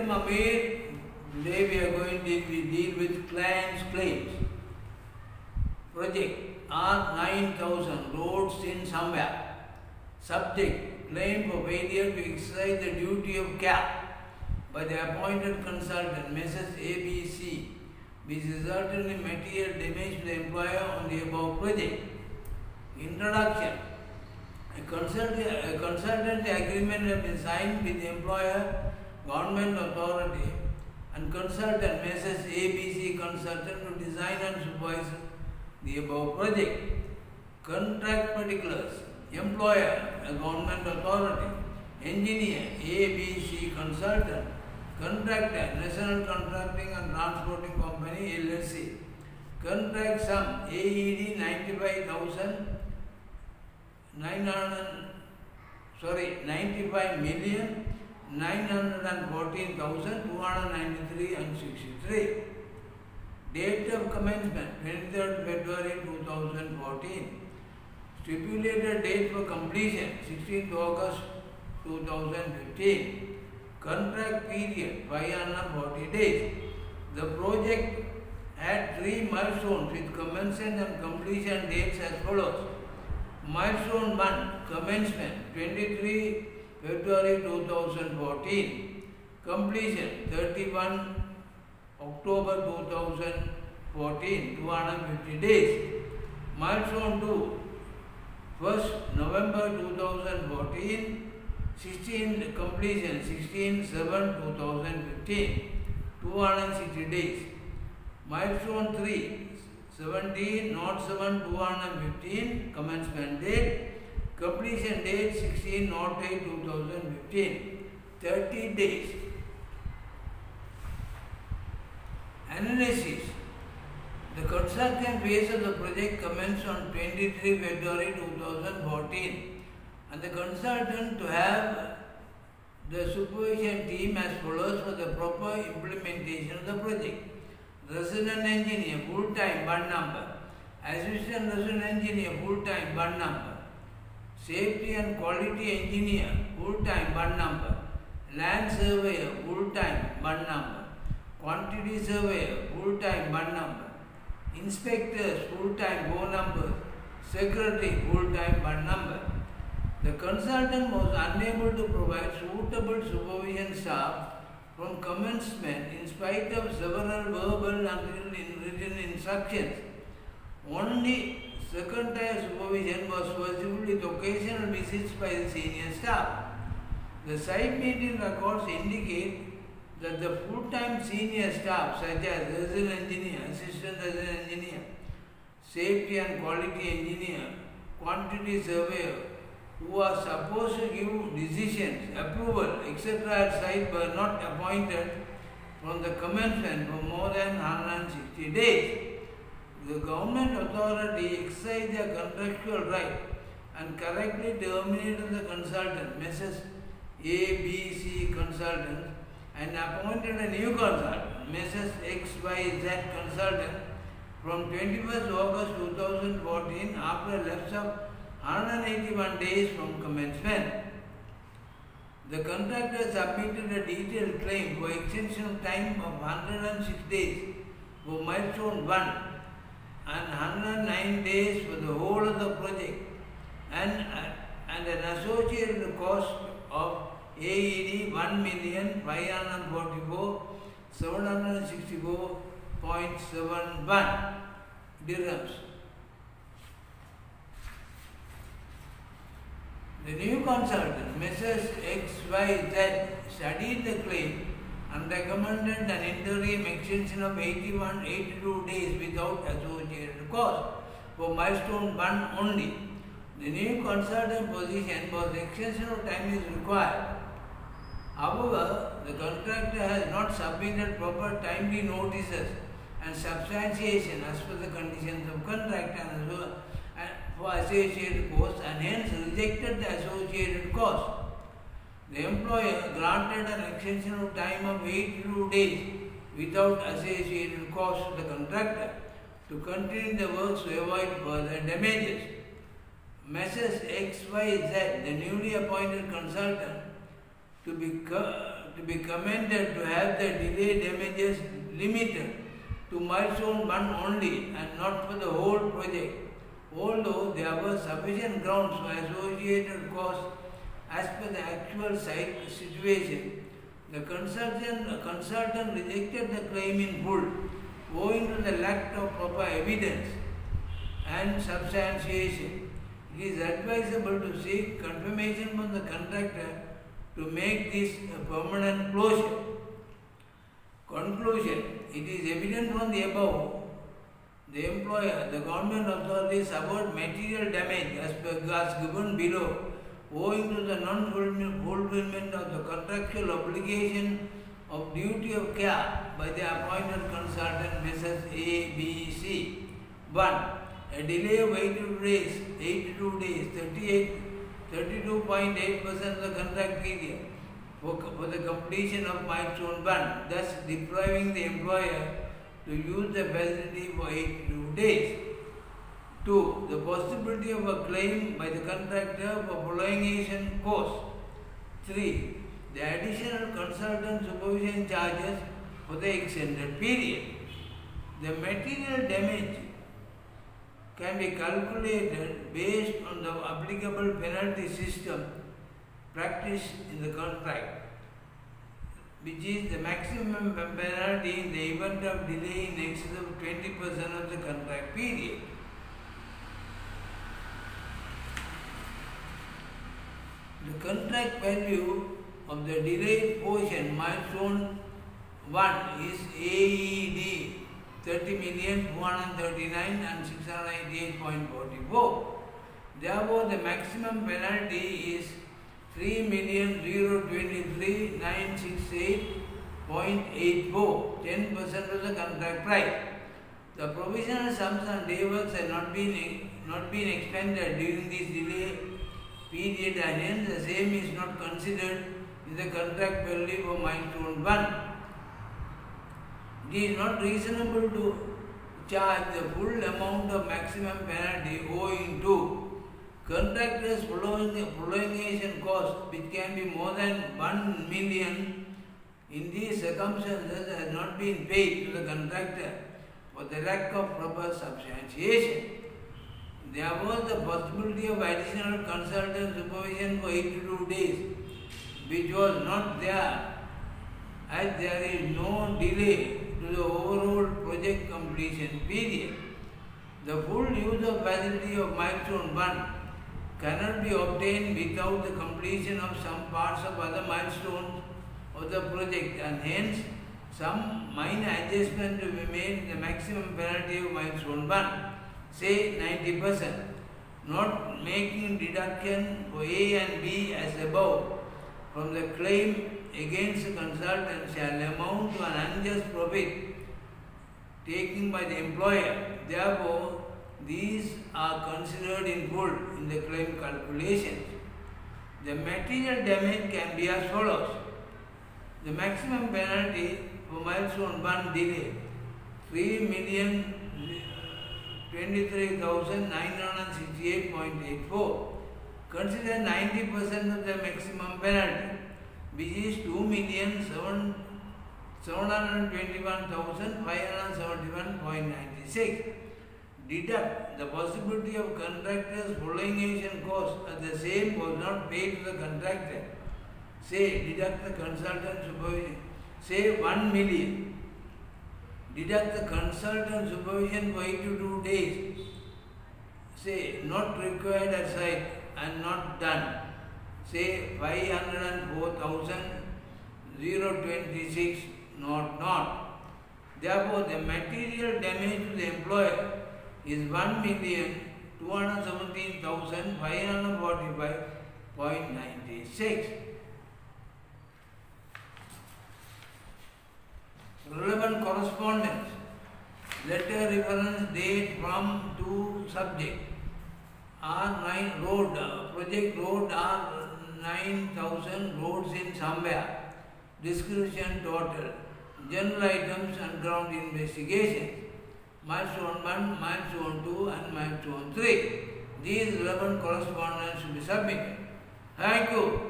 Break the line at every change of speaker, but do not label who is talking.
Welcome Amir. Today we are going to deal with client's claims. Project R9000 roads in somewhere. Subject: claim for failure to exercise the duty of care by the appointed consultant, Messrs. ABC, which resulted in material damage to the employer on the above project. Introduction: a consultancy agreement has been signed with the employer, government authority, and consultant, Messrs. ABC Consultant, to design and supervise the above project. Contract particulars: employer, a government authority; engineer, ABC Consultant; contractor, National Contracting and Transporting Company, LLC. Contract sum: AED 95,914,293 Date of commencement: 23rd February 2014. Stipulated date for completion: 16th August 2015. Contract period: 540 days. The project had 3 milestones with commencement and completion dates as follows. Milestone 1: commencement, 23 February 2014. Completion, 31 October 2014, 250 days. Milestone 2: 1st November 2014. 16 completion, 16/7/2015, 260 days. Milestone 3: 17/07/2015, commencement date. Completion date: 16/08/2015, 30 days. Analysis: the construction phase of the project commenced on 23 February 2014, and the consultant to have the supervision team as follows for the proper implementation of the project. Resident engineer, full-time, 1 number. Assistant resident engineer, full-time, 1 number. Safety and quality engineer, full-time, 1 number. Land surveyor, full-time, 1 number. Quantity surveyor, full-time, 1 number. Inspectors, full-time, 4 numbers. Secretary, full-time, 1 number. The consultant was unable to provide suitable supervision staff from commencement in spite of several verbal and written instructions. Only second-tier supervision was possible with occasional visits by the senior staff. The site meeting records indicate that the full-time senior staff, such as resident engineer, assistant resident engineer, safety and quality engineer, quantity surveyor, who are supposed to give decisions, approval, etc. at site, were not appointed from the commencement for more than 160 days. The government authority exercised their contractual right and correctly terminated the consultant, Messrs. ABC Consultants, and appointed a new consultant, Messrs. XYZ Consultant, from 21st August 2014 after a lapse of 181 days from commencement. The contractor submitted a detailed claim for extension of time of 106 days for milestone 1 and 109 days for the whole of the project, and an associated cost of AED 1,544,764.71 dirhams. The new consultant, Messrs. XYZ, studied the claim and recommended an interim extension of 82 days without associated cost for milestone 1 only. The new consultant position was extension of time is required. However, the contractor has not submitted proper timely notices and substantiation as per the conditions of contract and for associated costs, and hence rejected the associated cost. The employer granted an extension of time of 82 days without associated cost to the contractor to continue the works to avoid further damages. Messrs. XYZ, the newly appointed consultant, to be to be commented to have the delay damages limited to milestone 1 only and not for the whole project, although there were sufficient grounds for associated costs as per the actual site situation. The consultant rejected the claim in full, owing to the lack of proper evidence and substantiation. It is advisable to seek confirmation from the contractor to make this a permanent closure. Conclusion. It is evident from the above, the employer, the government authorities suffered material damage as given below, owing to the non-fulfillment of the contractual obligation of duty of care by the appointed consultant Mrs. ABC. 1. A delay of 82 days, 32.8% of the contract period for the completion of milestone 1, thus depriving the employer to use the facility for 82 days. 2. The possibility of a claim by the contractor for prolongation costs. 3. The additional consultant supervision charges for the extended period. The material damage can be calculated based on the applicable penalty system practiced in the contract, which is the maximum penalty in the event of delay in excess of 20% of the contract period. The contract value of the delayed portion, milestone 1, is AED 30,239 and 688.44. Therefore, the maximum penalty is 3,023,968.84, 10% of the contract price. The provisional sums and day works have not been expended during this delay period, and hence the same is not considered in the contract value for milestone 1. It is not reasonable to charge the full amount of maximum penalty owing to contractors' prolongation cost, which can be more than 1 million. In these circumstances, has not been paid to the contractor for the lack of proper substantiation. There was the possibility of additional consultant supervision for 82 days, which was not there, as there is no delay to the overall project completion period. The full use of facility of milestone 1 cannot be obtained without the completion of some parts of other milestones of the project, and hence some minor adjustment to be made in the maximum penalty of milestone 1, say 90%. Not making deduction for A and B as above from the claim against the consultant shall amount to an unjust profit taken by the employer. Therefore, these are considered in full in the claim calculations. The material damage can be as follows. The maximum penalty for milestone 1 delay, 3,023,968.84. Consider 90% of the maximum penalty, which is 2,721,571.96. Deduct the possibility of contractor's prolongation cost as the same was not paid to the contractor. Say, deduct the consultant supervision. Say 1 million. Deduct the consultant supervision for 82 days. Say, not required at site and not done. Say 504,026 not. Therefore, the material damage to the employer is 1,217,545.96. Relevant correspondence. Letter reference date from to subject. R9 road, project road R9000 roads in somewhere. Description total. General items and ground investigation. Milestone 1, milestone 2 and milestone 3. These relevant correspondence should be submitted. Thank you.